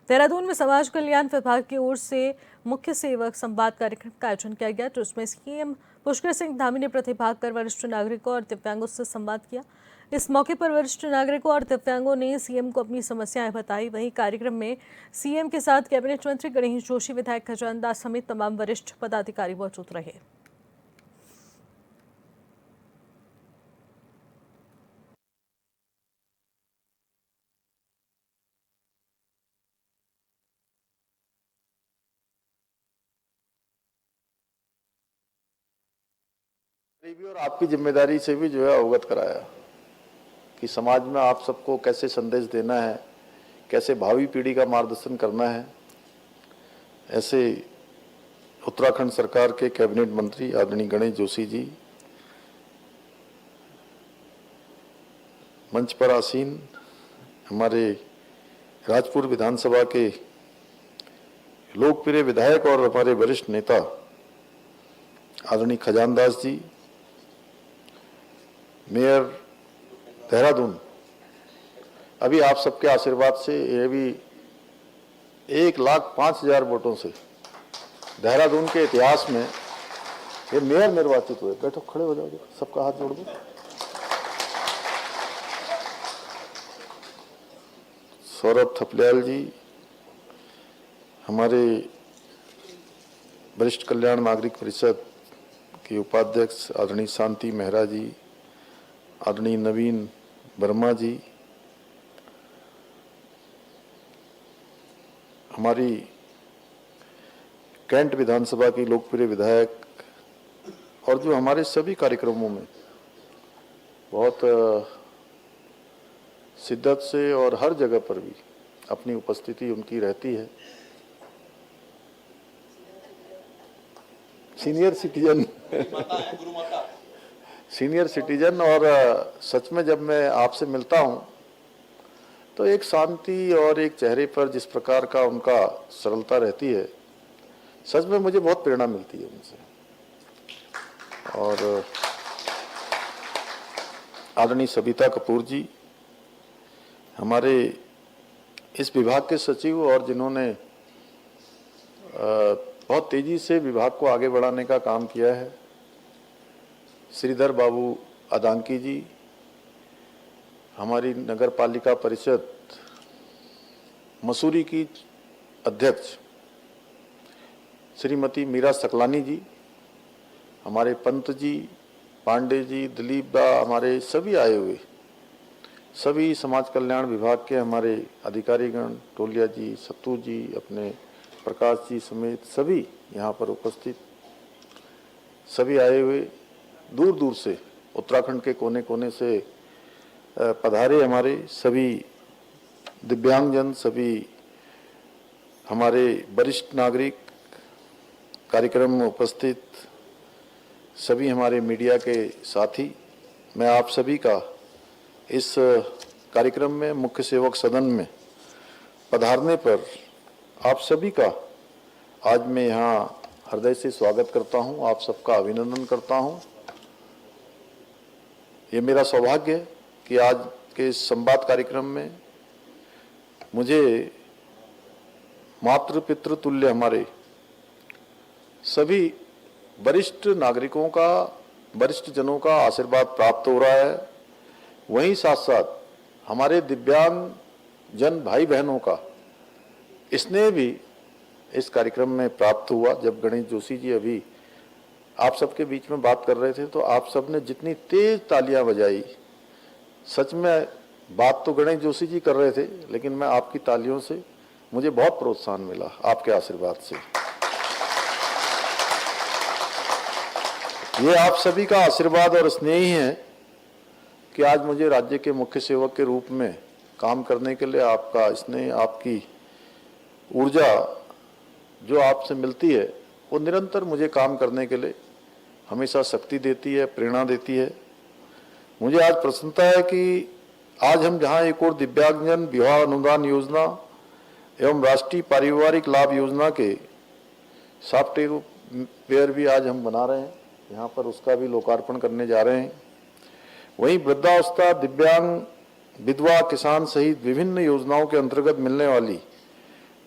देहरादून में समाज कल्याण विभाग की ओर से मुख्य सेवक संवाद कार्यक्रम का आयोजन किया गया, जिसमें सीएम पुष्कर सिंह धामी ने प्रतिभाग कर वरिष्ठ नागरिकों और दिव्यांगों से संवाद किया। इस मौके पर वरिष्ठ नागरिकों और दिव्यांगों ने सीएम को अपनी समस्याएं बताई। वहीं कार्यक्रम में सीएम के साथ कैबिनेट मंत्री गणेश जोशी, विधायक खजान दास समेत तमाम वरिष्ठ पदाधिकारी मौजूद रहे। भी और आपकी जिम्मेदारी से भी जो है अवगत कराया कि समाज में आप सबको कैसे संदेश देना है, कैसे भावी पीढ़ी का मार्गदर्शन करना है। ऐसे उत्तराखंड सरकार के कैबिनेट मंत्री आदरणीय गणेश जोशी जी, मंच पर आसीन हमारे राजपुर विधानसभा के लोकप्रिय विधायक और हमारे वरिष्ठ नेता आदरणीय खजान दास जी, मेयर देहरादून, अभी आप सबके आशीर्वाद से ये भी 1,05,000 वोटों से देहरादून के इतिहास में ये मेयर निर्वाचित हुए। बैठो, खड़े हो जाओ, सबका हाथ जोड़ दो। सौरभ थपलियाल जी, हमारे वरिष्ठ कल्याण नागरिक परिषद के उपाध्यक्ष आदरणीय शांति मेहरा जी, आदरणीय नवीन वर्मा जी, हमारी कैंट विधानसभा की लोकप्रिय विधायक, और जो हमारे सभी कार्यक्रमों में बहुत शिद्दत से और हर जगह पर भी अपनी उपस्थिति उनकी रहती है। सीनियर सिटीजन सीनियर सिटीजन, और सच में जब मैं आपसे मिलता हूं तो एक शांति और एक चेहरे पर जिस प्रकार का उनका सरलता रहती है, सच में मुझे बहुत प्रेरणा मिलती है उनसे। और आदरणीय सविता कपूर जी, हमारे इस विभाग के सचिव और जिन्होंने बहुत तेजी से विभाग को आगे बढ़ाने का काम किया है, श्रीधर बाबू अदांकी जी, हमारी नगर पालिका परिषद मसूरी की अध्यक्ष श्रीमती मीरा सकलानी जी, हमारे पंत जी, पांडे जी, दिलीप दा, हमारे सभी आए हुए सभी समाज कल्याण विभाग के हमारे अधिकारीगण, टोलिया जी, सत्तू जी, अपने प्रकाश जी समेत सभी यहाँ पर उपस्थित सभी आए हुए, दूर दूर से उत्तराखंड के कोने कोने से पधारे हमारे सभी दिव्यांगजन, सभी हमारे वरिष्ठ नागरिक, कार्यक्रम में उपस्थित सभी हमारे मीडिया के साथी, मैं आप सभी का इस कार्यक्रम में मुख्य सेवक सदन में पधारने पर आप सभी का आज मैं यहाँ हृदय से स्वागत करता हूँ, आप सबका अभिनंदन करता हूँ। ये मेरा सौभाग्य है कि आज के इस संवाद कार्यक्रम में मुझे मातृ पितृ तुल्य हमारे सभी वरिष्ठ नागरिकों का, वरिष्ठ जनों का आशीर्वाद प्राप्त हो रहा है। वहीं साथ साथ हमारे दिव्यांग जन भाई बहनों का स्नेह भी इस कार्यक्रम में प्राप्त हुआ। जब गणेश जोशी जी अभी आप सबके बीच में बात कर रहे थे तो आप सब ने जितनी तेज तालियां बजाई, सच में बात तो गणेश जोशी जी कर रहे थे, लेकिन मैं आपकी तालियों से मुझे बहुत प्रोत्साहन मिला, आपके आशीर्वाद से। ये आप सभी का आशीर्वाद और स्नेह ही है कि आज मुझे राज्य के मुख्य सेवक के रूप में काम करने के लिए आपका स्नेह, आपकी ऊर्जा जो आपसे मिलती है, वो निरंतर मुझे काम करने के लिए हमेशा शक्ति देती है, प्रेरणा देती है। मुझे आज प्रसन्नता है कि आज हम जहां एक और दिव्यांगजन विवाह अनुदान योजना एवं राष्ट्रीय पारिवारिक लाभ योजना के सॉफ्टवेयर भी आज हम बना रहे हैं, यहाँ पर उसका भी लोकार्पण करने जा रहे हैं। वहीं वृद्धावस्था, दिव्यांग, विधवा, किसान सहित विभिन्न योजनाओं के अंतर्गत मिलने वाली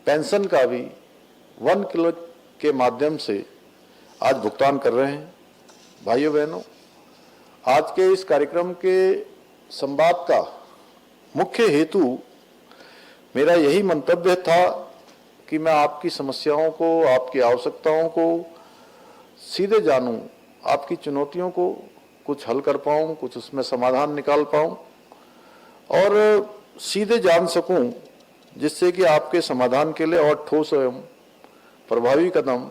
पेंशन का भी 1 किलो के माध्यम से आज भुगतान कर रहे हैं। भाइयों बहनों, आज के इस कार्यक्रम के संवाद का मुख्य हेतु मेरा यही मंतव्य था कि मैं आपकी समस्याओं को, आपकी आवश्यकताओं को सीधे जानूं, आपकी चुनौतियों को कुछ हल कर पाऊं, कुछ उसमें समाधान निकाल पाऊं और सीधे जान सकूं, जिससे कि आपके समाधान के लिए और ठोस एवं प्रभावी कदम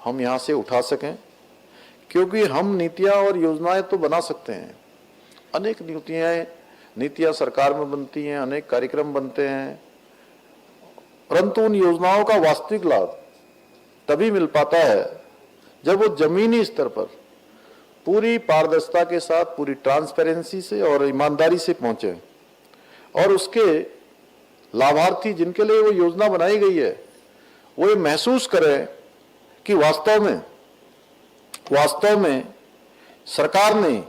हम यहाँ से उठा सकें। क्योंकि हम नीतियाँ और योजनाएं तो बना सकते हैं, अनेक नीतियाँ सरकार में बनती हैं, अनेक कार्यक्रम बनते हैं, परंतु उन योजनाओं का वास्तविक लाभ तभी मिल पाता है जब वो जमीनी स्तर पर पूरी पारदर्शिता के साथ, पूरी ट्रांसपेरेंसी से और ईमानदारी से पहुंचे और उसके लाभार्थी जिनके लिए वो योजना बनाई गई है वो ये महसूस करें कि वास्तव में सरकार ने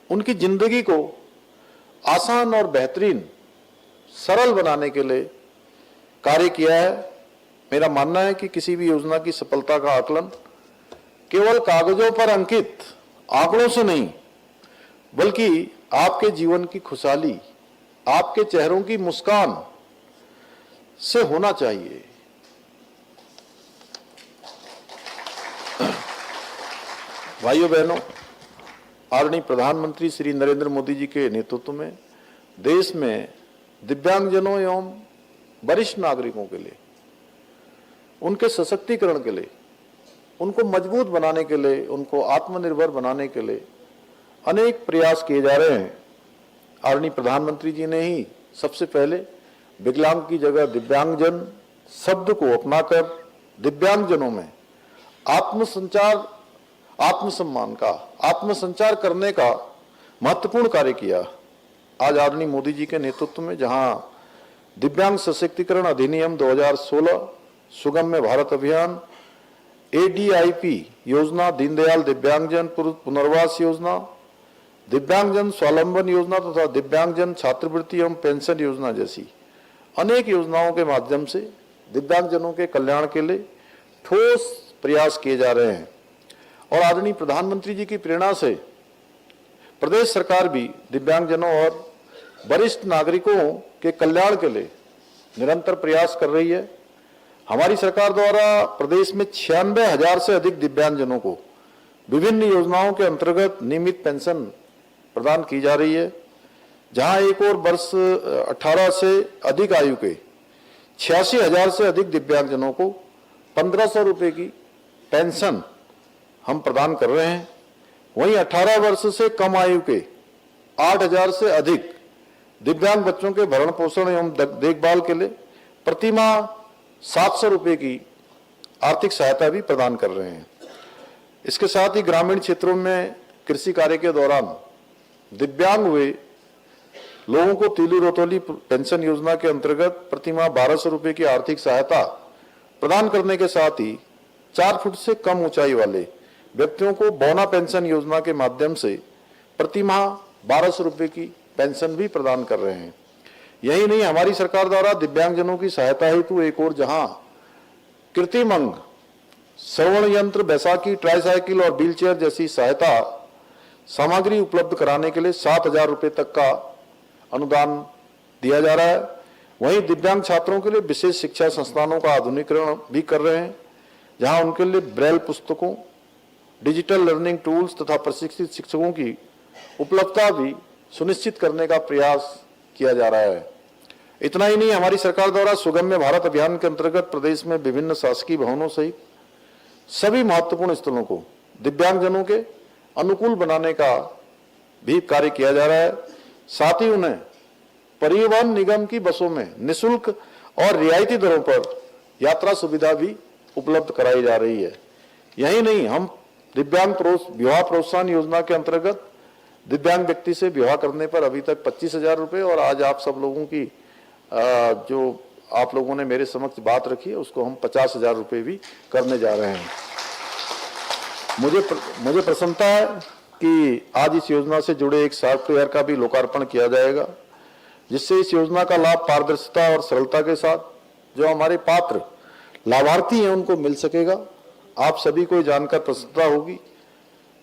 उनकी जिंदगी को आसान और बेहतरीन, सरल बनाने के लिए कार्य किया है। मेरा मानना है कि किसी भी योजना की सफलता का आकलन केवल कागजों पर अंकित आंकड़ों से नहीं, बल्कि आपके जीवन की खुशहाली, आपके चेहरों की मुस्कान से होना चाहिए। भाइयों बहनों, आदरणीय प्रधानमंत्री श्री नरेंद्र मोदी जी के नेतृत्व में देश में दिव्यांगजनों एवं वरिष्ठ नागरिकों के लिए, उनके सशक्तिकरण के लिए, उनको मजबूत बनाने के लिए, उनको आत्मनिर्भर बनाने के लिए अनेक प्रयास किए जा रहे हैं। आदरणीय प्रधानमंत्री जी ने ही सबसे पहले विकलांग की जगह दिव्यांगजन शब्द को अपनाकर दिव्यांगजनों में आत्मसंचार करने का महत्वपूर्ण कार्य किया। आज आदरणीय मोदी जी के नेतृत्व में जहां दिव्यांग सशक्तिकरण अधिनियम 2016, सुगम्य भारत अभियान, ADIP योजना, दीनदयाल दिव्यांगजन पुनर्वास योजना, दिव्यांगजन स्वावलंबन योजना तथा दिव्यांगजन छात्रवृत्ति एवं पेंशन योजना जैसी अनेक योजनाओं के माध्यम से दिव्यांगजनों के कल्याण के लिए ठोस प्रयास किए जा रहे हैं। और आदरणीय प्रधानमंत्री जी की प्रेरणा से प्रदेश सरकार भी दिव्यांगजनों और वरिष्ठ नागरिकों के कल्याण के लिए निरंतर प्रयास कर रही है। हमारी सरकार द्वारा प्रदेश में 96,000 से अधिक दिव्यांगजनों को विभिन्न योजनाओं के अंतर्गत नियमित पेंशन प्रदान की जा रही है। जहां एक और वर्ष 18 से अधिक आयु के 86,000 से अधिक दिव्यांगजनों को 1,500 रुपए की पेंशन हम प्रदान कर रहे हैं। वहीं 18 वर्ष से कम आयु के 8,000 से अधिक दिव्यांग बच्चों के भरण पोषण एवं देखभाल के लिए प्रतिमाह 700 रुपए की आर्थिक सहायता भी प्रदान कर रहे हैं। इसके साथ ही ग्रामीण क्षेत्रों में कृषि कार्य के दौरान दिव्यांग हुए लोगों को तीलू रोतोली पेंशन योजना के अंतर्गत प्रतिमाह 1,200 रुपए की आर्थिक सहायता प्रदान करने के साथ ही 4 फुट से कम ऊंचाई वाले व्यक्तियों को बौना पेंशन योजना के माध्यम से प्रतिमाह 1,200 रुपए की पेंशन भी प्रदान कर रहे हैं। यही नहीं, हमारी सरकार द्वारा दिव्यांगजनों की सहायता हेतु एक और जहां कृत्रिम अंग, श्रवण यंत्र, बैसाखी, ट्राईसाइकिल और व्हीलचेयर जैसी सहायता सामग्री उपलब्ध कराने के लिए 7,000 रुपए तक का अनुदान दिया जा रहा है। वहीं दिव्यांग छात्रों के लिए विशेष शिक्षा संस्थानों का आधुनिकीकरण भी कर रहे हैं, जहां उनके लिए ब्रेल पुस्तकों, डिजिटल लर्निंग टूल्स तथा प्रशिक्षित शिक्षकों की उपलब्धता भी सुनिश्चित करने का प्रयास किया जा रहा है। इतना ही नहीं, हमारी सरकार द्वारा सुगम्य भारत अभियान के अंतर्गत प्रदेश में विभिन्न शासकीय भवनों सहित सभी महत्वपूर्ण स्थलों को दिव्यांगजनों के अनुकूल बनाने का भी कार्य किया जा रहा है। साथ ही उन्हें परिवहन निगम की बसों में निःशुल्क और रियायती दरों पर यात्रा सुविधा भी उपलब्ध कराई जा रही है। यही नहीं, हम दिव्यांग विवाह प्रोत्साहन योजना के अंतर्गत दिव्यांग व्यक्ति से विवाह करने पर अभी तक 25,000 रुपये और आज आप सब लोगों की जो आप लोगों ने मेरे समक्ष बात रखी है उसको हम 50,000 रुपये भी करने जा रहे हैं। मुझे प्रसन्नता है कि आज इस योजना से जुड़े एक सॉफ्टवेयर का भी लोकार्पण किया जाएगा, जिससे इस योजना का लाभ पारदर्शिता और सरलता के साथ जो हमारे पात्र लाभार्थी हैं उनको मिल सकेगा। आप सभी को जानकर प्रसन्नता होगी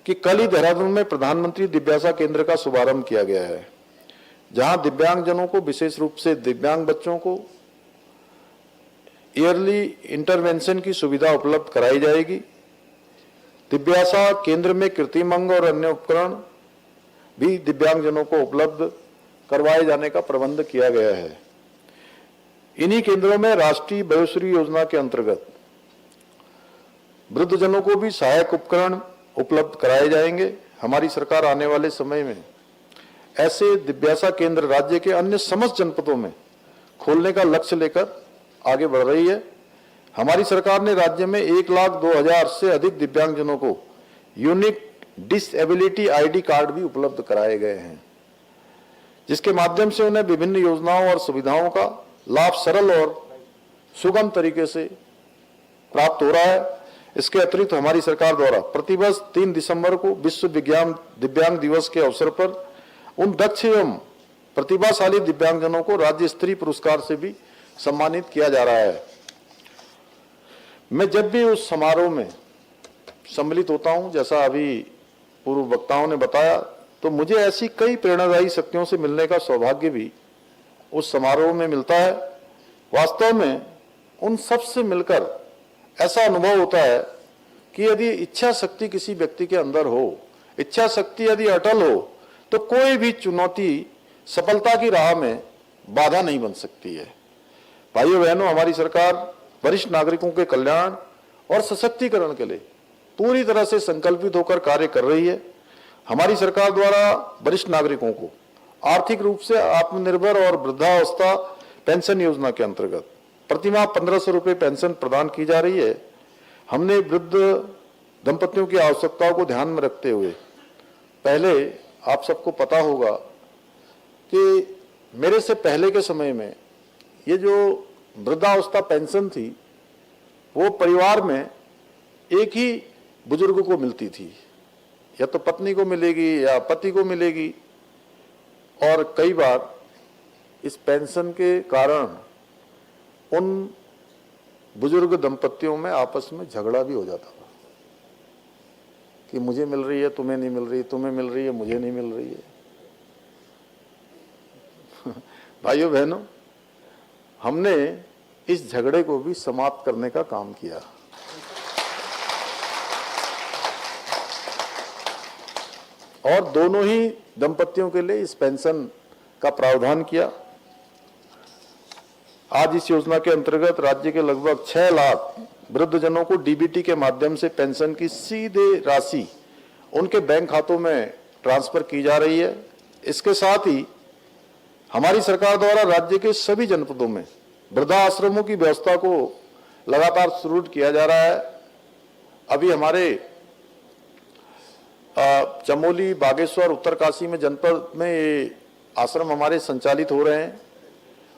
कि कल ही देहरादून में प्रधानमंत्री दिव्यासा केंद्र का शुभारंभ किया गया है, जहां दिव्यांगजनों को, विशेष रूप से दिव्यांग बच्चों को ईयरली इंटरवेंशन की सुविधा उपलब्ध कराई जाएगी। दिव्यासा केंद्र में कृत्रिम अंग और अन्य उपकरण भी दिव्यांगजनों को उपलब्ध करवाए जाने का प्रबंध किया गया है। इन्हीं केंद्रों में राष्ट्रीय वयोश्री योजना के अंतर्गत वृद्धजनों को भी सहायक उपकरण उपलब्ध कराए जाएंगे। हमारी सरकार आने वाले समय में ऐसे दिव्यासा केंद्र राज्य के अन्य समस्त जनपदों में खोलने का लक्ष्य लेकर आगे बढ़ रही है। हमारी सरकार ने राज्य में 1,02,000 से अधिक दिव्यांगजनों को यूनिक डिसेबिलिटी आईडी कार्ड भी उपलब्ध कराए गए हैं, जिसके माध्यम से उन्हें विभिन्न योजनाओं और सुविधाओं का लाभ सरल और सुगम तरीके से प्राप्त हो रहा है। इसके अतिरिक्त हमारी सरकार द्वारा प्रतिवर्ष 3 दिसंबर को विश्व दिव्यांग दिवस के अवसर पर उन दक्ष एवं प्रतिभाशाली दिव्यांगजनों को राज्य स्तरीय पुरस्कार से भी सम्मानित किया जा रहा है। मैं जब भी उस समारोह में सम्मिलित होता हूं, जैसा अभी पूर्व वक्ताओं ने बताया, तो मुझे ऐसी कई प्रेरणादायी शक्तियों से मिलने का सौभाग्य भी उस समारोह में मिलता है। वास्तव में उन सब से मिलकर ऐसा अनुभव होता है कि यदि इच्छा शक्ति किसी व्यक्ति के अंदर हो, इच्छा शक्ति यदि अटल हो, तो कोई भी चुनौती सफलता की राह में बाधा नहीं बन सकती है। भाइयों बहनों, हमारी सरकार वरिष्ठ नागरिकों के कल्याण और सशक्तिकरण के लिए पूरी तरह से संकल्पित होकर कार्य कर रही है। हमारी सरकार द्वारा वरिष्ठ नागरिकों को आर्थिक रूप से आत्मनिर्भर और वृद्धावस्था पेंशन योजना के अंतर्गत प्रतिमाह 1,500 रुपये पेंशन प्रदान की जा रही है। हमने वृद्ध दंपतियों की आवश्यकताओं को ध्यान में रखते हुए, पहले आप सबको पता होगा कि मेरे से पहले के समय में ये जो वृद्धावस्था पेंशन थी, वो परिवार में एक ही बुजुर्ग को मिलती थी, या तो पत्नी को मिलेगी या पति को मिलेगी, और कई बार इस पेंशन के कारण उन बुजुर्ग दंपतियों में आपस में झगड़ा भी हो जाता था कि मुझे मिल रही है, तुम्हें नहीं मिल रही, तुम्हें मिल रही है, मुझे नहीं मिल रही है। भाइयों बहनों, हमने इस झगड़े को भी समाप्त करने का काम किया। और दोनों ही दंपतियों के लिए इस पेंशन का प्रावधान किया। आज इस योजना के अंतर्गत राज्य के लगभग 6 लाख वृद्धजनों को डीबीटी के माध्यम से पेंशन की सीधे राशि उनके बैंक खातों में ट्रांसफर की जा रही है। इसके साथ ही हमारी सरकार द्वारा राज्य के सभी जनपदों में वृद्धाश्रमों की व्यवस्था को लगातार सुदृढ़ किया जा रहा है। अभी हमारे चमोली, बागेश्वर, उत्तरकाशी में जनपद में ये आश्रम हमारे संचालित हो रहे हैं।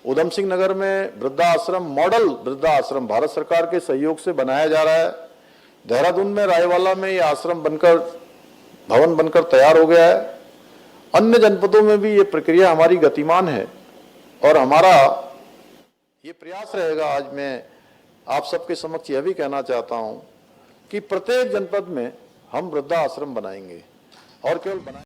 उधम सिंह नगर में वृद्धाश्रम, मॉडल वृद्धाश्रम भारत सरकार के सहयोग से बनाया जा रहा है। देहरादून में रायवाला में ये आश्रम बनकर, भवन बनकर तैयार हो गया है। अन्य जनपदों में भी ये प्रक्रिया हमारी गतिमान है और हमारा ये प्रयास रहेगा। आज मैं आप सबके समक्ष यह भी कहना चाहता हूं कि प्रत्येक जनपद में हम वृद्धाश्रम बनाएंगे और केवल